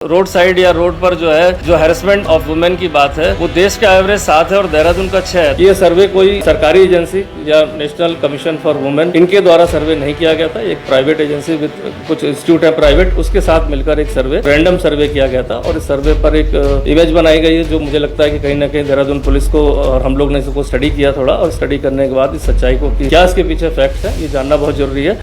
Road side या road पर जो है जो हैरेसमेंट ऑफ वुमेन की बात है वो देश का एवरेज 7 है और देहरादून का 6 है। ये सर्वे कोई सरकारी एजेंसी या नेशनल कमीशन फॉर वुमेन इनके द्वारा सर्वे नहीं किया गया था। एक प्राइवेट एजेंसी विद कुछ इंस्टीट्यूट है प्राइवेट, उसके साथ मिलकर एक सर्वे रैंडम सर्वे किया गया था और इस सर्वे पर एक इमेज बनाई गई है जो मुझे लगता है कि कहीं ना कहीं देहरादून पुलिस को और हम लोग ने इसको स्टडी किया थोड़ा, और स्टडी करने के बाद इस सच्चाई को कि क्या इसके पीछे फैक्ट्स है ये जानना बहुत जरूरी है।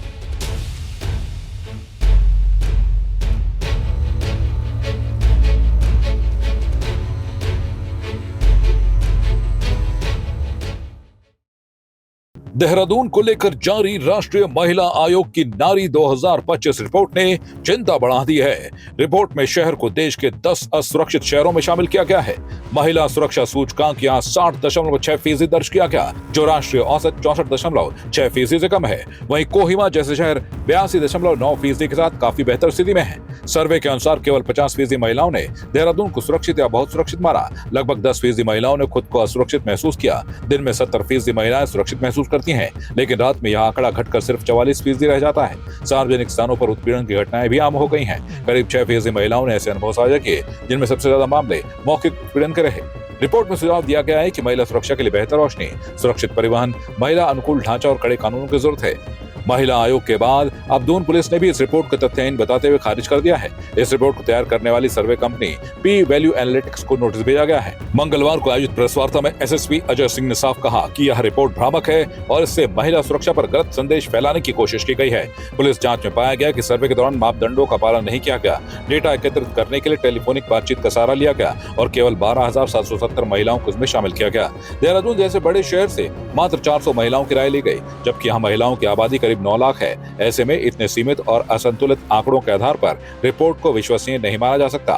देहरादून को लेकर जारी राष्ट्रीय महिला आयोग की नारी 2025 रिपोर्ट ने चिंता बढ़ा दी है। रिपोर्ट में शहर को देश के 10 असुरक्षित शहरों में शामिल किया गया है। महिला सुरक्षा सूचकांक यहाँ 60.6% दर्ज किया गया, जो राष्ट्रीय औसत 64.6% से कम है। वहीं कोहिमा जैसे शहर 82.9% के साथ काफी बेहतर स्थिति में है। सर्वे के अनुसार केवल 50% महिलाओं ने देहरादून को सुरक्षित या बहुत सुरक्षित माना। लगभग 10% महिलाओं ने खुद को असुरक्षित महसूस किया। दिन में 70% महिलाएं सुरक्षित महसूस करती हैं, लेकिन रात में यह आंकड़ा घटकर सिर्फ 44% रह जाता है। सार्वजनिक स्थानों पर उत्पीड़न की घटनाएं भी आम हो गई हैं। करीब 6% महिलाओं ने ऐसे अनुभव साझा किए जिनमें सबसे ज्यादा मामले मौखिक उत्पीड़न के रहे। रिपोर्ट में सुझाव दिया गया है कि महिला सुरक्षा के लिए बेहतर रोशनी, सुरक्षित परिवहन, महिला अनुकूल ढांचा और कड़े कानूनों की जरूरत है। महिला आयोग के बाद अब दून पुलिस ने भी इस रिपोर्ट को तथ्यहीन बताते हुए खारिज कर दिया है। इस रिपोर्ट को तैयार करने वाली सर्वे कंपनी पी वैल्यू एनालिटिक्स को नोटिस भेजा गया है। मंगलवार को आयोजित प्रेस वार्ता में एसएसपी अजय सिंह ने साफ कहा कि यह रिपोर्ट भ्रामक है और इससे महिला सुरक्षा पर गलत संदेश फैलाने की कोशिश की गई है। पुलिस जांच में पाया गया कि सर्वे के दौरान मापदंडों का पालन नहीं किया गया। डेटा एकत्रित करने के लिए टेलीफोनिक बातचीत का सहारा लिया गया और केवल 12,770 महिलाओं को इसमें शामिल किया गया। देहरादून जैसे बड़े शहर से मात्र 400 महिलाओं की राय ली गई, जबकि यहाँ महिलाओं की आबादी करीब 9 लाख है। ऐसे में इतने सीमित और असंतुलित आंकड़ों के आधार पर रिपोर्ट को विश्वसनीय नहीं माना जा सकता।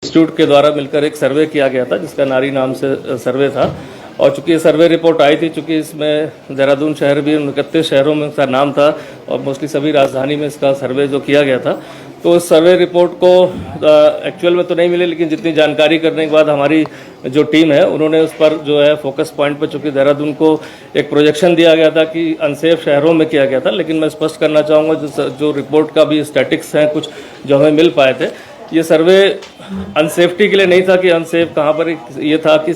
इंस्टीट्यूट के द्वारा मिलकर एक सर्वे किया गया था जिसका नारी नाम से सर्वे था, और चूंकि सर्वे रिपोर्ट आई थी, चूंकि इसमें देहरादून शहर भी 31 शहरों में इसका नाम था और मोस्टली सभी राजधानी में इसका सर्वे जो किया गया था, तो इस सर्वे रिपोर्ट को एक्चुअल में तो नहीं मिले, लेकिन जितनी जानकारी करने के बाद हमारी जो टीम है उन्होंने उस पर जो है फोकस पॉइंट पर, चूंकि देहरादून को एक प्रोजेक्शन दिया गया था कि अनसेफ शहरों में किया गया था, लेकिन मैं स्पष्ट करना चाहूँगा जो रिपोर्ट का भी स्टैटिक्स हैं कुछ जो हमें मिल पाए थे, ये सर्वे अनसेफ्टी के लिए नहीं था कि अनसेफ कहाँ पर, ये था कि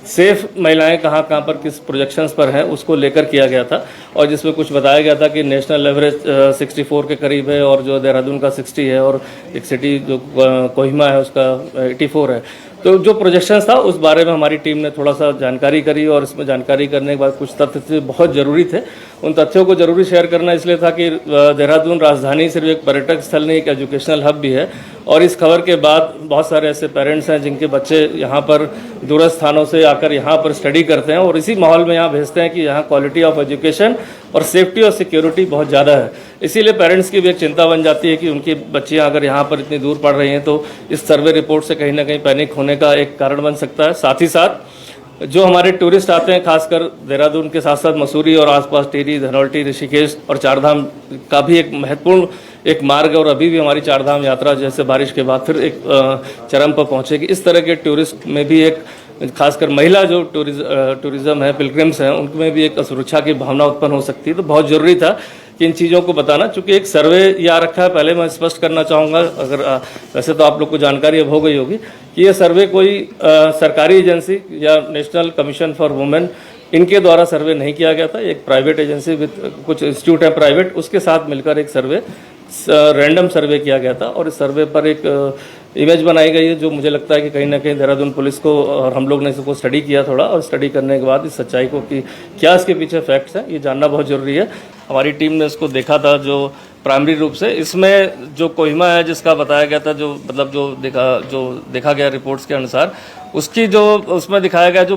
सेफ महिलाएं कहाँ पर किस प्रोजेक्शंस पर हैं उसको लेकर किया गया था। और जिसमें कुछ बताया गया था कि नेशनल एवरेज 64 के करीब है और जो देहरादून का 60 है और एक सिटी जो कोहिमा है उसका 84 है। तो जो प्रोजेक्शंस था उस बारे में हमारी टीम ने थोड़ा सा जानकारी करी और इसमें जानकारी करने के बाद कुछ तथ्य बहुत ज़रूरी थे। उन तथ्यों को जरूरी शेयर करना इसलिए था कि देहरादून राजधानी सिर्फ एक पर्यटक स्थल नहीं, एक एजुकेशनल हब भी है। और इस खबर के बाद बहुत सारे ऐसे पेरेंट्स हैं जिनके बच्चे यहाँ पर दूरस्थ स्थानों से आकर यहाँ पर स्टडी करते हैं और इसी माहौल में यहाँ भेजते हैं कि यहाँ क्वालिटी ऑफ एजुकेशन और सेफ्टी और सिक्योरिटी बहुत ज़्यादा है। इसीलिए पेरेंट्स की भी एक चिंता बन जाती है कि उनकी बच्चियाँ अगर यहाँ पर इतनी दूर पढ़ रही हैं तो इस सर्वे रिपोर्ट से कहीं ना कहीं पैनिक होने का एक कारण बन सकता है। साथ ही साथ जो हमारे टूरिस्ट आते हैं, खासकर देहरादून के साथ साथ मसूरी और आसपास टिहरी, धनौल्टी, ऋषिकेश और चारधाम का भी एक महत्वपूर्ण एक मार्ग है और अभी भी हमारी चारधाम यात्रा जैसे बारिश के बाद फिर एक चरम पर पहुंचेगी। इस तरह के टूरिस्ट में भी एक खासकर महिला जो टूरिज्म है, पिलग्रिम्स हैं, उनमें भी एक असुरक्षा की भावना उत्पन्न हो सकती है। तो बहुत ज़रूरी था कि इन चीज़ों को बताना, चूँकि एक सर्वे ये आ रखा है। पहले मैं स्पष्ट करना चाहूँगा, अगर वैसे तो आप लोग को जानकारी अब हो गई होगी कि ये सर्वे कोई सरकारी एजेंसी या नेशनल कमीशन फॉर वुमेन इनके द्वारा सर्वे नहीं किया गया था। एक प्राइवेट एजेंसी विद कुछ इंस्टीट्यूट है प्राइवेट, उसके साथ मिलकर एक सर्वे रैंडम सर्वे किया गया था और इस सर्वे पर एक इमेज बनाई गई है जो मुझे लगता है कि कहीं ना कहीं देहरादून पुलिस को और हम लोग ने इसको स्टडी किया थोड़ा, और स्टडी करने के बाद इस सच्चाई को कि क्या इसके पीछे फैक्ट्स हैं ये जानना बहुत ज़रूरी है। हमारी टीम ने इसको देखा था जो प्राइमरी रूप से इसमें जो कोहिमा है जिसका बताया गया था, जो मतलब जो देखा गया रिपोर्ट्स के अनुसार, उसकी जो उसमें दिखाया गया जो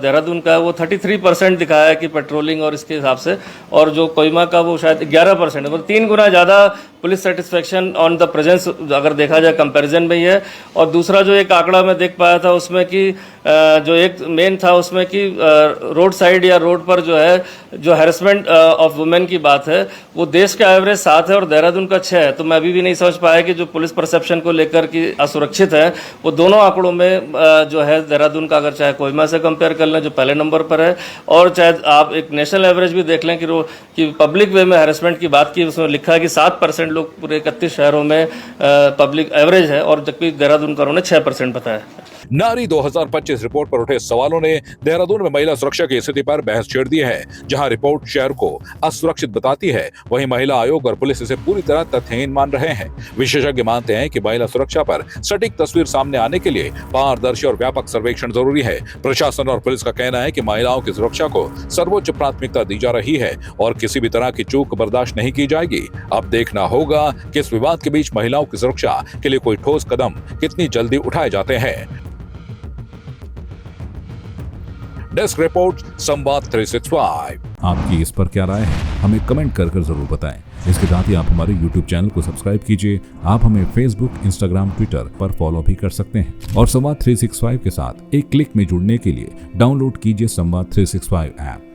देहरादून का है वो 33% दिखाया है कि पेट्रोलिंग और इसके हिसाब से, और जो कोहिमा का वो शायद 11% है, मतलब 3 गुना ज़्यादा police satisfaction on the presence अगर देखा जाए कंपैरिजन में ही है। और दूसरा जो एक आंकड़ा मैं देख पाया था उसमें कि जो एक मेन था उसमें कि रोड साइड या रोड पर जो है जो हैरेसमेंट ऑफ वुमेन की बात है वो देश का एवरेज 7 है और देहरादून का 6 है। तो मैं अभी भी नहीं समझ पाया कि जो पुलिस परसेप्शन को लेकर कि असुरक्षित है वो दोनों आंकड़ों में जो है देहरादून का अगर चाहे कोहिमा से कंपेयर कर लें जो पहले नंबर पर है, और चाहे आप एक नेशनल एवरेज भी देख लें कि पब्लिक वे में हैरेसमेंट की बात की, उसमें लिखा है कि 7% लोग पूरे 31 शहरों में पब्लिक एवरेज है, और जबकि देहरादून का उन्होंने 6% बताया। नारी 2025 रिपोर्ट पर उठे सवालों ने देहरादून में महिला सुरक्षा की स्थिति पर बहस छेड़ दी है। जहां रिपोर्ट शहर को असुरक्षित बताती है, वहीं महिला आयोग और पुलिस इसे पूरी तरह तथ्यहीन मान रहे हैं। विशेषज्ञ मानते हैं कि महिला सुरक्षा पर सटीक तस्वीर सामने आने के लिए पारदर्शी और व्यापक सर्वेक्षण जरूरी है। प्रशासन और पुलिस का कहना है कि महिलाओं की सुरक्षा को सर्वोच्च प्राथमिकता दी जा रही है और किसी भी तरह की चूक बर्दाश्त नहीं की जाएगी। अब देखना होगा कि इस विवाद के बीच महिलाओं की सुरक्षा के लिए कोई ठोस कदम कितनी जल्दी उठाए जाते हैं। डेस्क रिपोर्ट संवाद 365। आपकी इस पर क्या राय है, हमें कमेंट कर जरूर बताएं। इसके साथ ही आप हमारे YouTube चैनल को सब्सक्राइब कीजिए। आप हमें Facebook, Instagram, Twitter पर फॉलो भी कर सकते हैं और संवाद 365 के साथ एक क्लिक में जुड़ने के लिए डाउनलोड कीजिए संवाद 365 ऐप।